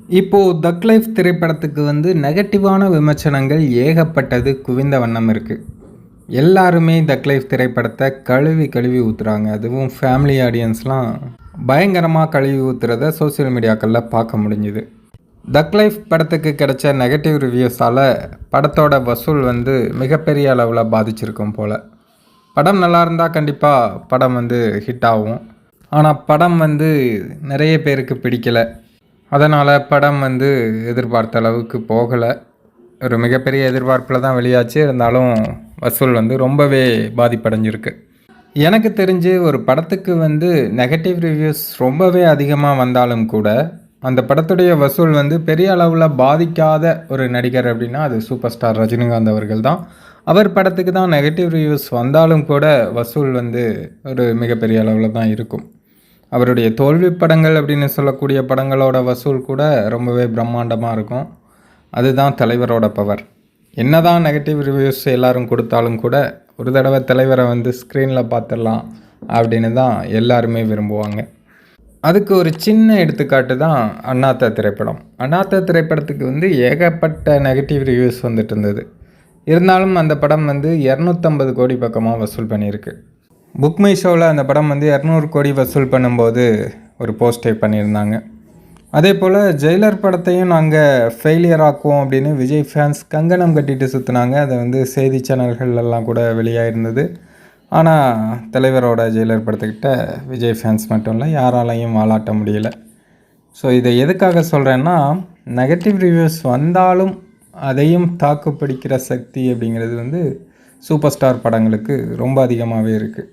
இப்போது தக் லைஃப் திரைப்படத்துக்கு நெகட்டிவான விமர்சனங்கள் ஏகப்பட்டது குவிந்த வண்ணம் இருக்குது. எல்லாருமே தக் லைஃப் திரைப்படத்தை கழுவி கழுவி ஊற்றுறாங்க. அதுவும் ஃபேமிலி ஆடியன்ஸ்லாம் பயங்கரமாக கழுவி ஊற்றுறத சோசியல் மீடியாக்களில் பார்க்க முடிஞ்சுது. தக் லைஃப் படத்துக்கு கிடைச்ச நெகட்டிவ் ரிவ்யூஸால் படத்தோட வசூல் மிகப்பெரிய அளவில் பாதிச்சிருக்கும் போல். படம் நல்லா இருந்தால் கண்டிப்பாக படம் ஹிட் ஆகும். ஆனால் படம் நிறைய பேருக்கு பிடிக்கலை. அதனால் படம் எதிர்பார்த்த அளவுக்கு போகலை. ஒரு மிகப்பெரிய எதிர்பார்ப்பில் தான் வெளியாச்சு. இருந்தாலும் வசூல் ரொம்பவே பாதிப்படைஞ்சிருக்கு. எனக்கு தெரிஞ்சு ஒரு படத்துக்கு நெகட்டிவ் ரிவ்யூஸ் ரொம்பவே அதிகமாக வந்தாலும் கூட அந்த படத்துடைய வசூல் பெரிய அளவில் பாதிக்காத ஒரு நடிகர் அப்படின்னா அது சூப்பர் ஸ்டார் ரஜினிகாந்த் அவர்கள் தான். அவர் படத்துக்கு தான் நெகட்டிவ் ரிவ்யூஸ் வந்தாலும் கூட வசூல் ஒரு மிகப்பெரிய அளவில் தான் இருக்கும். அவருடைய தோல்வி படங்கள் அப்படின்னு சொல்லக்கூடிய படங்களோட வசூல் கூட ரொம்பவே பிரம்மாண்டமாக இருக்கும். அதுதான் தலைவரோட பவர். என்னதான் நெகட்டிவ் ரிவ்யூஸ் எல்லாரும் கொடுத்தாலும் கூட ஒரு தடவை தலைவரை ஸ்க்ரீனில் பார்த்துடலாம் அப்படின்னு தான் எல்லாருமே விரும்புவாங்க. அதுக்கு ஒரு சின்ன எடுத்துக்காட்டு தான் அண்ணாத்த திரைப்படம். அண்ணாத்த திரைப்படத்துக்கு ஏகப்பட்ட நெகட்டிவ் ரிவ்யூஸ் வந்துட்டு இருந்தது. இருந்தாலும் அந்த படம் 250 கோடி பக்கமாக வசூல் பண்ணியிருக்கு. புக் மை ஷோவில் அந்த படம் 200 கோடி வசூல் பண்ணும்போது ஒரு போஸ்டே பண்ணியிருந்தாங்க. அதே போல் ஜெயிலர் படத்தையும் நாங்கள் ஃபெயிலியர் ஆக்குவோம் அப்படின்னு விஜய் ஃபேன்ஸ் கங்கணம் கட்டிட்டு சுற்றுனாங்க. அதை செய்தி சேனல்கள்லாம் கூட வெளியாகிருந்தது. ஆனால் தலைவரோட ஜெயிலர் படத்துக்கிட்ட விஜய் ஃபேன்ஸ் மட்டும் இல்லை, யாராலையும் வாலாட்ட முடியல. ஸோ இதை எதுக்காக சொல்கிறேன்னா, நெகட்டிவ் ரிவ்யூஸ் வந்தாலும் அதையும் தாக்குப்பிடிக்கிற சக்தி அப்படிங்கிறது சூப்பர் ஸ்டார் படங்களுக்கு ரொம்ப அதிகமாகவே இருக்குது.